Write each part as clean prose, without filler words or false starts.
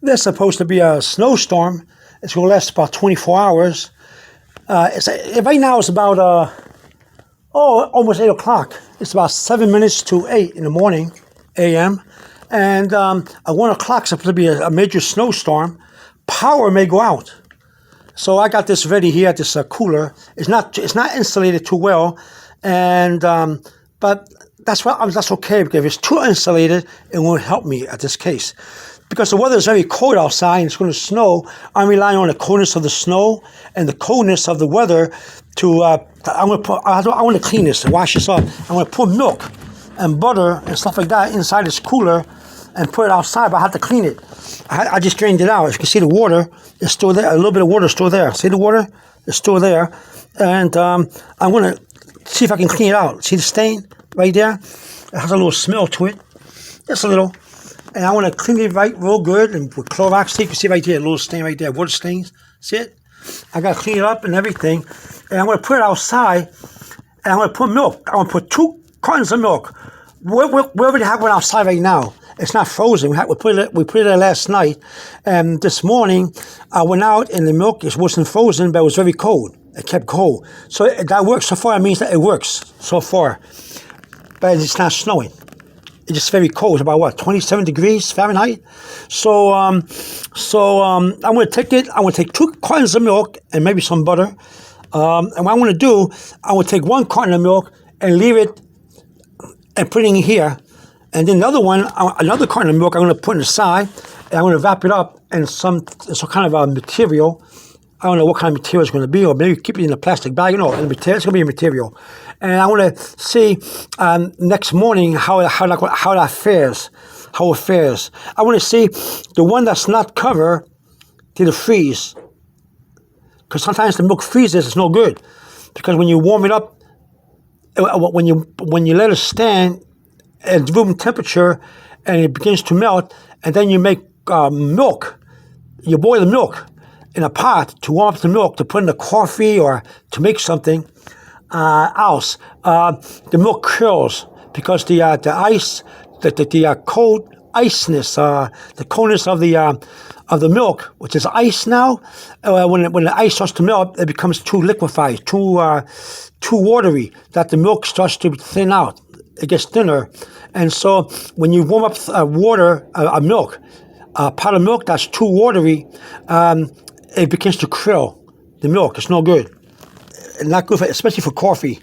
There's supposed to be a snowstorm. It's going to last about 24 hours. Right now it's about almost 8 o'clock. It's about 7 minutes to 8 in the morning, a.m. And at 1 o'clock, it's supposed to be a major snowstorm. Power may go out. So I got this ready here, this cooler. It's not insulated too well, and but that's okay, because if it's too insulated, it won't help me at this case. Because the weather is very cold outside and it's going to snow, I'm relying on the coldness of the snow and the coldness of the weather to. I want to clean this and wash this up. I'm going to put milk and butter and stuff like that inside this cooler and put it outside, but I have to clean it. I just drained it out. As you can see, the water is still there. A little bit of water is still there. See the water? It's still there. And I'm going to see if I can clean it out. See the stain right there? It has a little smell to it. Just a little. And I want to clean it right real good and with Clorox tape. You see right there, a little stain right there, water stains. See it? I got to clean it up and everything. And I'm going to put it outside. And I'm going to put milk. I'm going to put 2 cartons of milk. We already have one outside right now. It's not frozen. We put it there last night. And this morning, I went out and the milk wasn't frozen, but it was very cold. It kept cold. So that works so far. It means that it works so far. But it's not snowing. It's just very cold. It's about 27 degrees Fahrenheit. So I'm going to take it. I'm going to take 2 cartons of milk and maybe some butter. And what I'm going to do, I'm going to take 1 carton of milk and leave it and put it in here. And then another carton of milk I'm going to put on the side. And I'm going to wrap it up in some kind of a material. I don't know what kind of material it's going to be, or maybe keep it in a plastic bag. No, it's going to be a material. And I want to see next morning how that fares. How it fares. I want to see the one that's not covered to the freeze. Because sometimes the milk freezes, it's no good. Because when you warm it up, when you let it stand at room temperature and it begins to melt, and then you make milk, you boil the milk in a pot to warm up the milk to put in the coffee or to make something else. The milk curls because the ice, the cold iceness, the coldness of the milk, which is ice now. When the ice starts to melt, it becomes too liquefied, too watery, that the milk starts to thin out. It gets thinner, and so when you warm up milk, a pot of milk that's too watery, it begins to krill. The milk, it's no good. Not good, especially for coffee.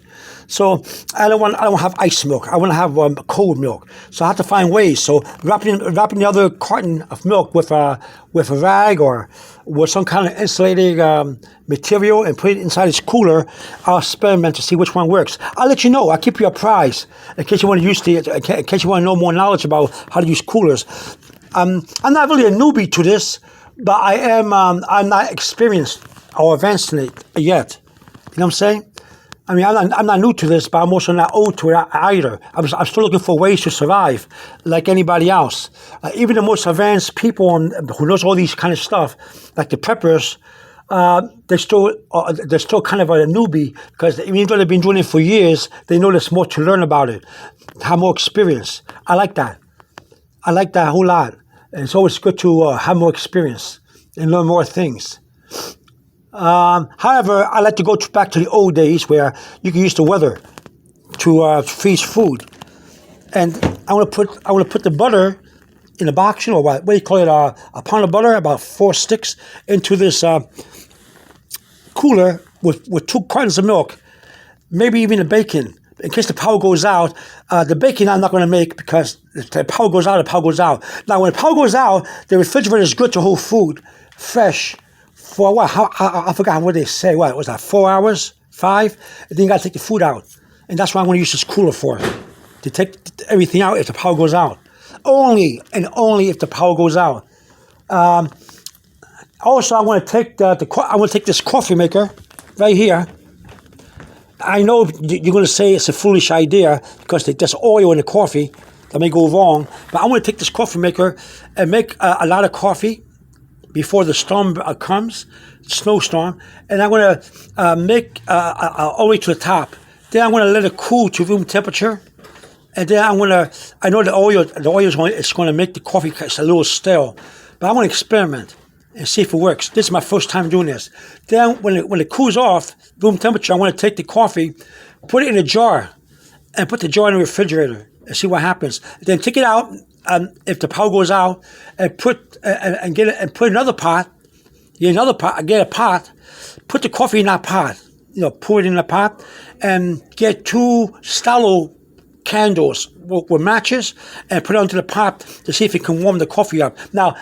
So I don't want to have ice milk. I want to have cold milk. So I have to find ways. So wrapping the other carton of milk with a rag or with some kind of insulating material and put it inside this cooler. I'll experiment to see which one works. I'll let you know. I'll keep you apprised in case you want to in case you want to know more knowledge about how to use coolers. I'm not really a newbie to this, but I am. I'm not experienced or advanced in it yet. You know what I'm saying? I mean, I'm not new to this, but I'm also not old to it either. I'm still looking for ways to survive, like anybody else. Even the most advanced people who knows all these kind of stuff, like the preppers, they're still kind of a newbie, because even though they've been doing it for years, they know there's more to learn about it, have more experience. I like that. I like that a whole lot. And it's always good to have more experience and learn more things. However, I like to go back to the old days where you can use the weather to freeze food. And I want to put the butter in a box, what do you call it? A pound of butter, about 4 sticks, into this cooler with 2 cartons of milk, maybe even the bacon. In case the power goes out, the bacon I'm not going to make, because if the power goes out, the power goes out. Now, when the power goes out, the refrigerator is good to hold food fresh for what? I forgot what they say. What was that? 4 hours? 5? And then you got to take the food out. And that's what I'm going to use this cooler for, to take everything out if the power goes out. Only if the power goes out. Also, I want to take this coffee maker right here. I know you're going to say it's a foolish idea because there's oil in the coffee that may go wrong, but I'm going to take this coffee maker and make a lot of coffee before the storm comes, snowstorm, and I'm going to make all the way to the top. Then I'm going to let it cool to room temperature, and then I know the oil is going to make the coffee a little stale. but I want to experiment and see if it works. This is my first time doing this. Then when it cools off, room temperature, I want to take the coffee, put it in a jar, and put the jar in the refrigerator and see what happens. Then take it out if the power goes out, and put another pot. Get another pot. Get a pot. Put the coffee in that pot. Pour it in the pot, and get 2 Styro candles with matches, and put it onto the pot to see if it can warm the coffee up. Now,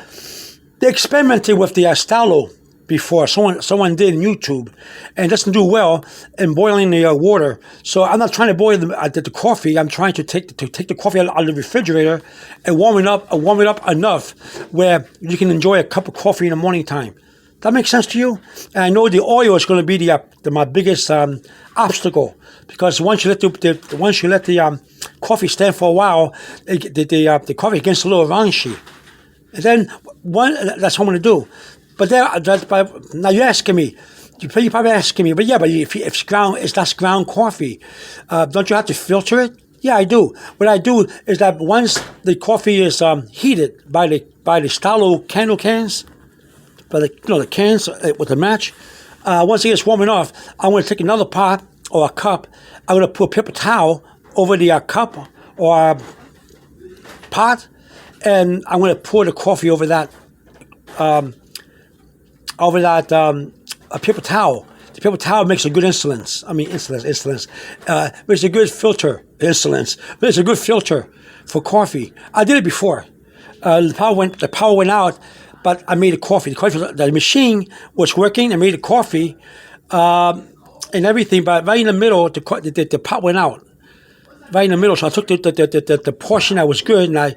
they experimented with the Styro before. Someone did on YouTube, and it doesn't do well in boiling the water. So I'm not trying to boil the coffee. I'm trying to take the coffee out of the refrigerator and warm it up enough where you can enjoy a cup of coffee in the morning time. That makes sense to you? And I know the oil is going to be my biggest obstacle, because once you let the coffee stand for a while, the coffee gets a little raunchy. And then that's what I'm going to do. But now you're asking me. You're probably asking me, but if that's ground coffee, don't you have to filter it? Yeah, I do. What I do is that once the coffee is heated by the Styro candle cans, by the cans with the match, once it gets warm enough, I'm going to take another pot or a cup. I'm going to put a paper towel over the cup or pot, and I'm going to pour the coffee over that. A paper towel. The paper towel makes a good insulins. Makes a good filter. Makes a good filter for coffee. I did it before. The power went out, but I made the coffee. The machine was working. I made the coffee and everything, but right in the middle, the pot went out. Right in the middle, so I took the portion that was good, and I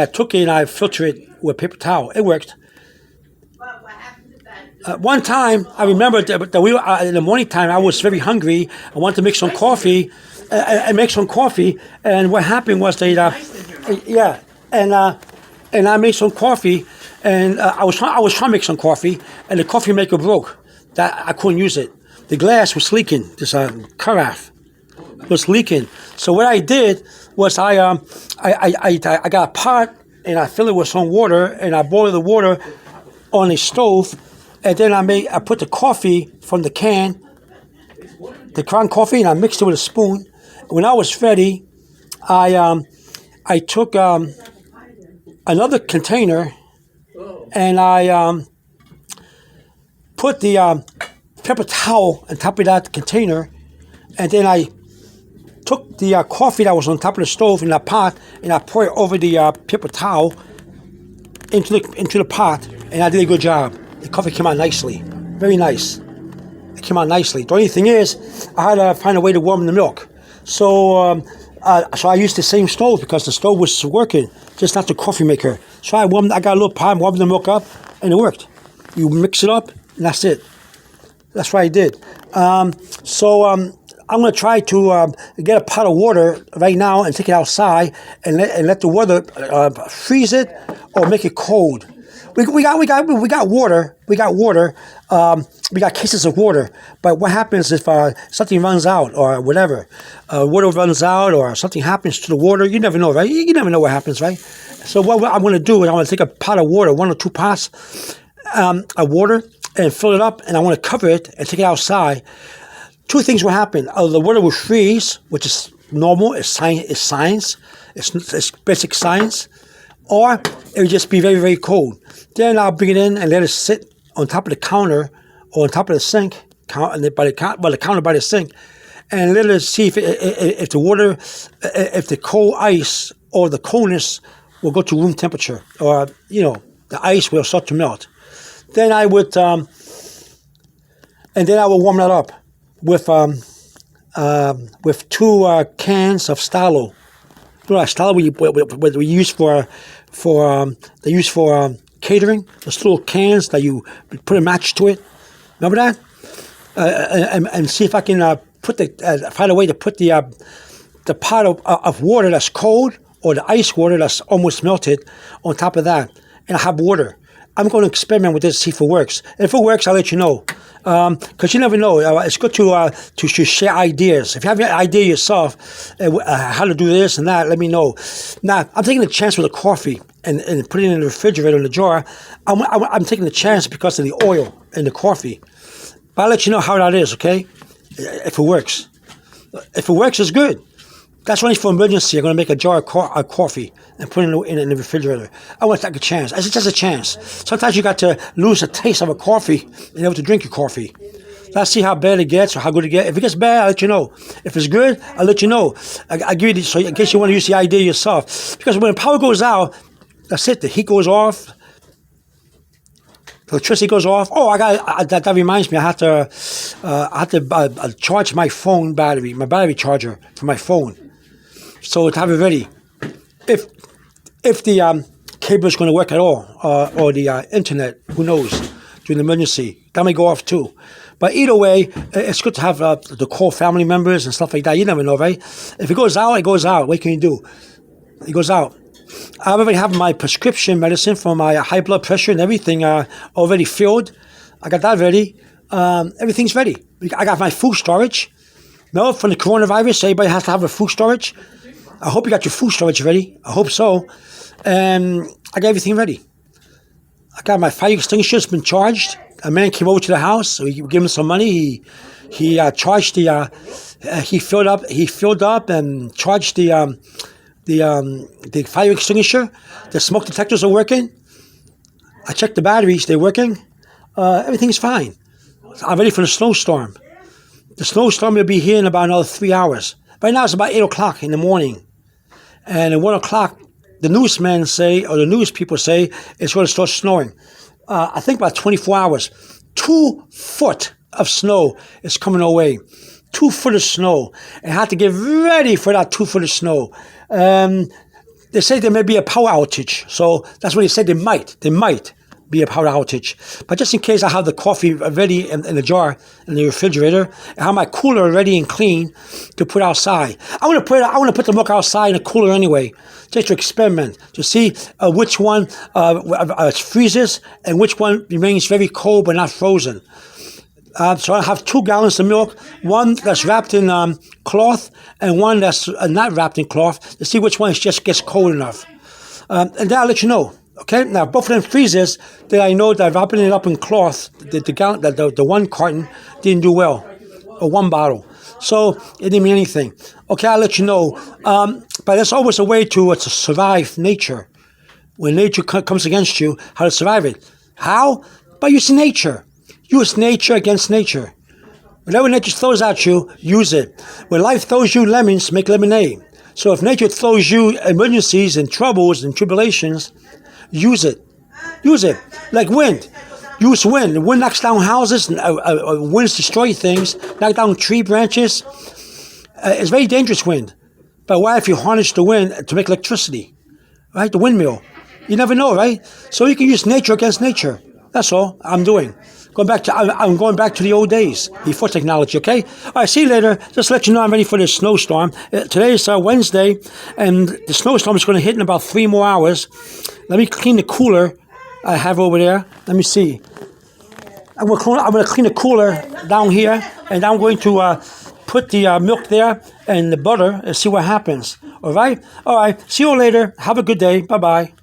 took it and I filtered it with paper towel. It worked. One time, I remember that in the morning time, I was very hungry. I wanted to make some coffee, and what happened was and I made some coffee, and I was trying to make some coffee, and the coffee maker broke. That I couldn't use it. The glass was leaking. This carafe was leaking. So what I did was I got a pot, and I filled it with some water, and I boiled the water on the stove. And then I put the coffee from the can, the ground coffee, and I mixed it with a spoon. When I was ready, I took another container, and I put the paper towel on top of that container, and then I took the coffee that was on top of the stove in that pot, and I poured it over the paper towel into the pot, and I did a good job. The coffee came out nicely, very nice. It came out nicely. The only thing is, I had to find a way to warm the milk. So I used the same stove because the stove was working, just not the coffee maker. So I got a little pot, warmed the milk up, and it worked. You mix it up, and that's it. That's what I did. I'm going to try to get a pot of water right now and take it outside and let the water freeze it or make it cold. We got water. We got cases of water. But what happens if something runs out or whatever? Water runs out or something happens to the water. You never know, right? You never know what happens, right? So what I'm going to do is I'm going to take a pot of water, 1 or 2 pots of water, and fill it up, and I want to cover it and take it outside. 2 things will happen. The water will freeze, which is normal. It's science. It's basic science. Or it will just be very, very cold. Then I'll bring it in and let it sit on top of the counter or on top of the sink, by the counter by the sink, and let it see if the water, if the cold ice or the coldness will go to room temperature, or the ice will start to melt. Then I would, warm that up with 2 cans of Styro. Styro we use for catering. Those little cans that you put a match to it. Remember that? And see if I can find a way to put the pot of water that's cold or the ice water that's almost melted on top of that, and I have water. I'm going to experiment with this, see if it works. And if it works, I'll let you know. Because you never know. It's good to share ideas. If you have an idea yourself, how to do this and that, let me know. Now, I'm taking a chance with the coffee. and put it in the refrigerator in the jar, I'm taking the chance because of the oil in the coffee. But I'll let you know how that is, okay? If it works. If it works, it's good. That's only for emergency. I'm going to make a jar of coffee and put it in the refrigerator. I want to take a chance. It's just a chance. Sometimes you got to lose the taste of a coffee and able to drink your coffee. Let's see how bad it gets or how good it gets. If it gets bad, I'll let you know. If it's good, I'll let you know. I give you so in case you want to use the idea yourself. Because when the power goes out, that's it. The heat goes off. The electricity goes off. Oh, that reminds me. I have to charge my phone battery, my battery charger for my phone. So to have it ready, if the cable is going to work at all, or the internet, who knows, during the emergency, that may go off too. But either way, it's good to have the core family members and stuff like that. You never know, right? If it goes out, it goes out. What can you do? It goes out. I already have my prescription medicine for my high blood pressure and everything already filled. I got that ready. Everything's ready. I got my food storage. No, from the coronavirus, everybody has to have a food storage. I hope you got your food storage ready. I hope so. And I got everything ready. I got my fire extinguisher. It's been charged. A man came over to the house. So we gave him some money. He charged the. He filled up and charged the fire extinguisher. The smoke detectors are working. I checked the batteries. They're working. Everything's fine. I'm ready for the snowstorm. The snowstorm will be here in about another 3 hours. Right now it's about 8 o'clock in the morning. And at 1 o'clock, the newsmen say, or the news people say, it's going to start snowing. I think about 24 hours. 2 foot of snow is coming our way. 2 foot of snow. And I have to get ready for that 2 foot of snow. They say there may be a power outage. So that's what they said. They might be a power outage. But just in case, I have the coffee ready in the jar in the refrigerator. I have my cooler ready and clean to put outside. I want to put the milk outside in the cooler anyway, just to experiment, to see which one freezes and which one remains very cold but not frozen. So I have 2 gallons of milk, one that's wrapped in cloth and one that's not wrapped in cloth, to see which one just gets cold enough. And then I'll let you know. Okay, now both of them freezes, then I know that wrapping it up in cloth, the one carton didn't do well, or 1 bottle. So it didn't mean anything. Okay, I'll let you know. But there's always a way to survive nature. When nature comes against you, how to survive it. How? By using nature. Use nature against nature. Whenever nature throws at you, use it. When life throws you lemons, make lemonade. So if nature throws you emergencies and troubles and tribulations, use it. Use it. Like wind. Use wind. The wind knocks down houses. Winds destroy things. Knock down tree branches. It's very dangerous wind. But what if you harness the wind to make electricity? Right? The windmill. You never know, right? So you can use nature against nature. That's all I'm doing. I'm going back to the old days before technology, okay? All right, see you later. Just to let you know I'm ready for this snowstorm. Today is Wednesday, and the snowstorm is going to hit in about 3 more hours. Let me clean the cooler I have over there. Let me see. I'm going to clean the cooler down here, and I'm going to put the milk there and the butter and see what happens. All right? All right. See you later. Have a good day. Bye-bye.